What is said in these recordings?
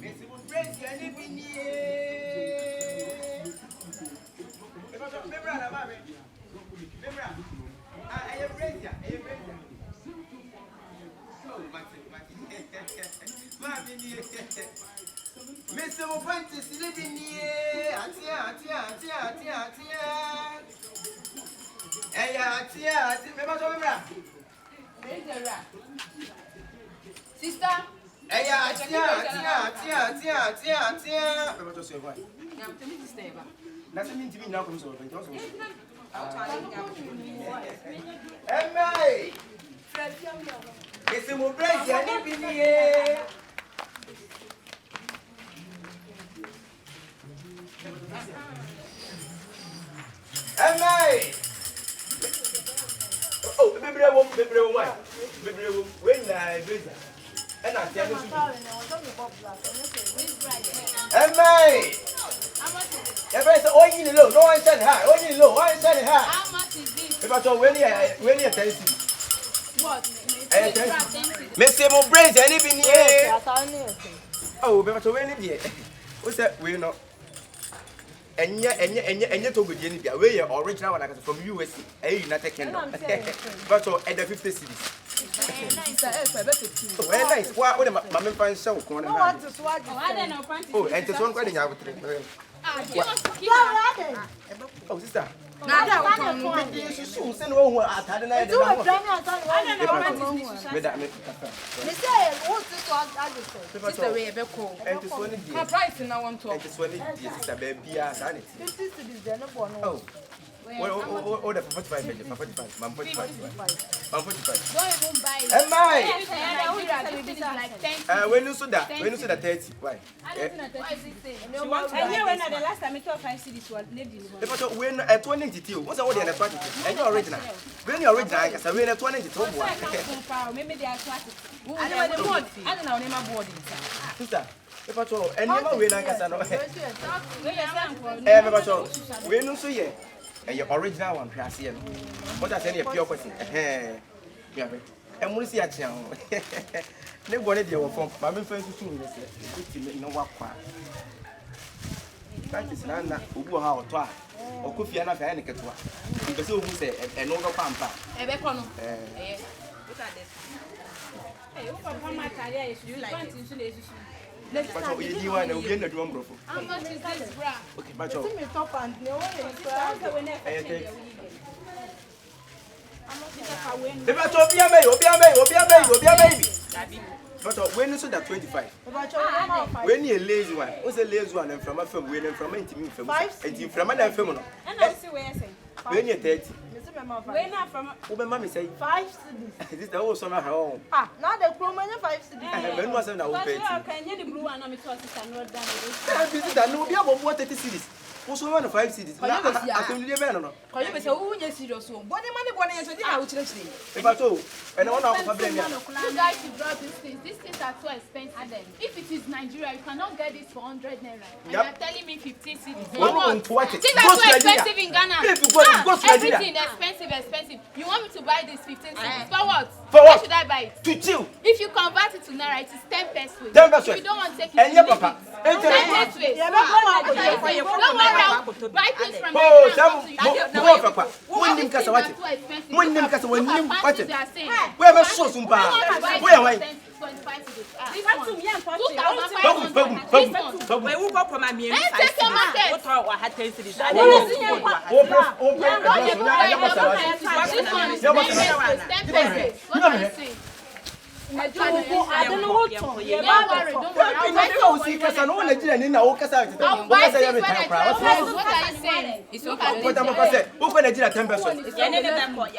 Messi will praise you and even here. Remember, I praise you. Mr. Panties living here. Atia. Sister. Atia. Nothing means to be now comes over. Hey, it's a more bright than living here. Oh, baby, when I visit, and I tell you, everybody say, oh, you know, no one said hi, oh, you know, one said hi. How much is this? If I told when you tell you, What? Mr. Mobraze, anything here. Oh, but when you what's that? We're not. And yet, to good Jenny, we are original one from USA, United Kingdom. But at the 50 cities. Well, nice. What would my mamma find so? Oh, and this one going out with oh, sister. Soon send over at I oh, the 45 minutes, 45. Don't even buy it. Am I? When you saw that, 30, why? I don't know 30. I hear when the last time I told 5 cities were lady. When at 22, what's the order in the party? And your original. When you're original, I guess I win at 22. Maybe they are classic. I don't know, name board. Sister, if I told any more win, I guess I know. When you see it. And your original one, Cassian. What I say, a pure question. And we'll see a channel. They wanted your form. My friends to no what. That is Nana, who go out or could be enough any catua. Because you say, and no pampa. A beacon. Look at this. Hey, my career is you like it. But you want to get the drum, bro. How much is this, bra? Okay, but you but when you saw that 25, when you're lazy one, what's a lazy one and from a film, when from a team from 5 and from another film, when you're 30. When I'm from Mammy say 5 cities. This is the whole summer home. Ah, now the Roman 5 cities. When was I pay? can you the blue and I'm talking to That no be about what 30 cities. Also, one of 5 cities. I can live in. Can you say, oh, yes, serious. What money, what answer did I would say? If I told, and I want to blame you. You guys should drop these things. These things are too expensive. If it is Nigeria, you cannot get this for 100 naira. And you're telling me 15 cities. Things are too expensive in Ghana. Everything expensive. You want me to buy this 15 cities? For what? For what? Why should I buy it? To chill. If you convert it to naira, it is 10 pesos. 10 pesos. If you don't want to take it, and your papa. Don't worry. Buy things from Oh, some one name cast what? One name cast one name what? We have a source on bar. Where am I? I don't know what to do.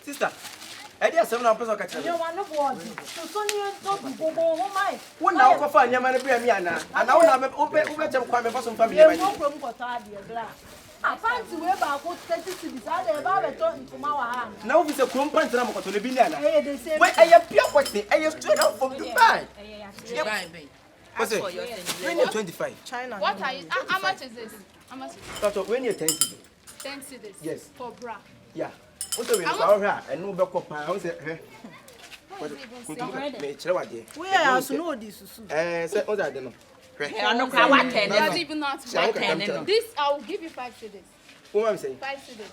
Sister, I did 7 person catch you. One now for fun, Yamana Briana, and now I'm open some family. I fancy way back what 30 cities are there about from our hand. Now it's a complaint to the Biniana. They say, wait, I have pure question. I have straight out from Dubai. What's it? When you're 25. China. What are you? How much is this? How much is this? When you're 10 cities. 10 cities? Yes. For bra? Yeah. What's the way? And no back up. I was there. Where else know this? Say, what I don't know. I know I want He doesn't even know how to work. This. This, I will give you 5 cedis. What am I saying? 5 cedis.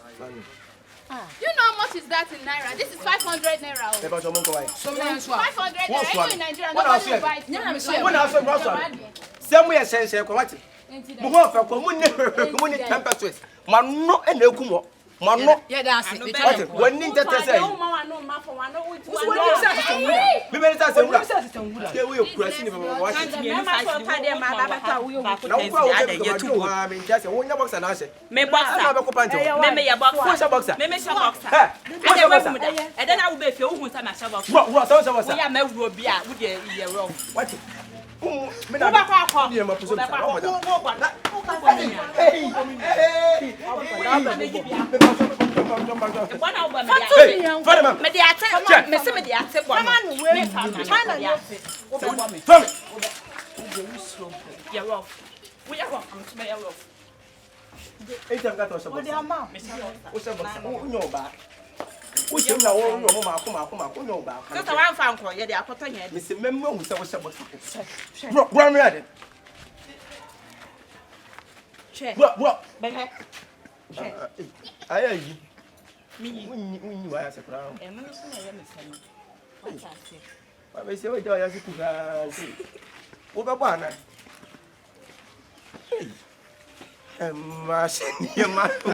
You know how much is that in Naira? This is 500 Naira. If I show you why. 500 Naira. What's Even one? in Nigeria, What nobody else? will buy it. What else? What's one? Same way as saying, what? Mugo fa ko mun 10 pesos. Mano e na kumo. Mano. Yeah, that's it. What? When ninja say. Me be say wura. Ke we okurasi ni baba wa shi. Me ma so ta de ma baba ta wo yo ku Na wo kwa wo ke tu ha me ntia se wo nya boxer na se. me boxer. Na be ko pant. Me ya boxer. Wo sha boxer. Me sha boxer. Ha. Wo sha boxer. E den na wo be fie wo hu sa ma sha boxer. Wo so sha boxer. Wo ya ma wuro bi a wo de ye ro. What? Me Wo ba kwa kwa. Ni ma puso. Wo kwa na. Hey. Bwana wo ba me Hey, dia. follow me. Me dia ate. Me se me dia ate bwana. Me fa ma. China dia. Wo ba bwa me. Follow me. Ya ro. Wo ya ro. Am se me ya ro. Eita nga to sha boxer. Me sha boxer. Wo sha boxer. Wo nyo ba. Wo se na wo nyo mo ma ko nyo ba. Sasa wan fa nko ye de akoto nya Me se memma hu se wo sha boxer. Bro me ade. che. Bro. Beke. Che. Ayayi. Mi. Unyi wa ya se kra. Mo no so na ye me sani. Wata se. Ba be se wo ja ya se ku ga se. Wo be ba na. Ma se ni ma.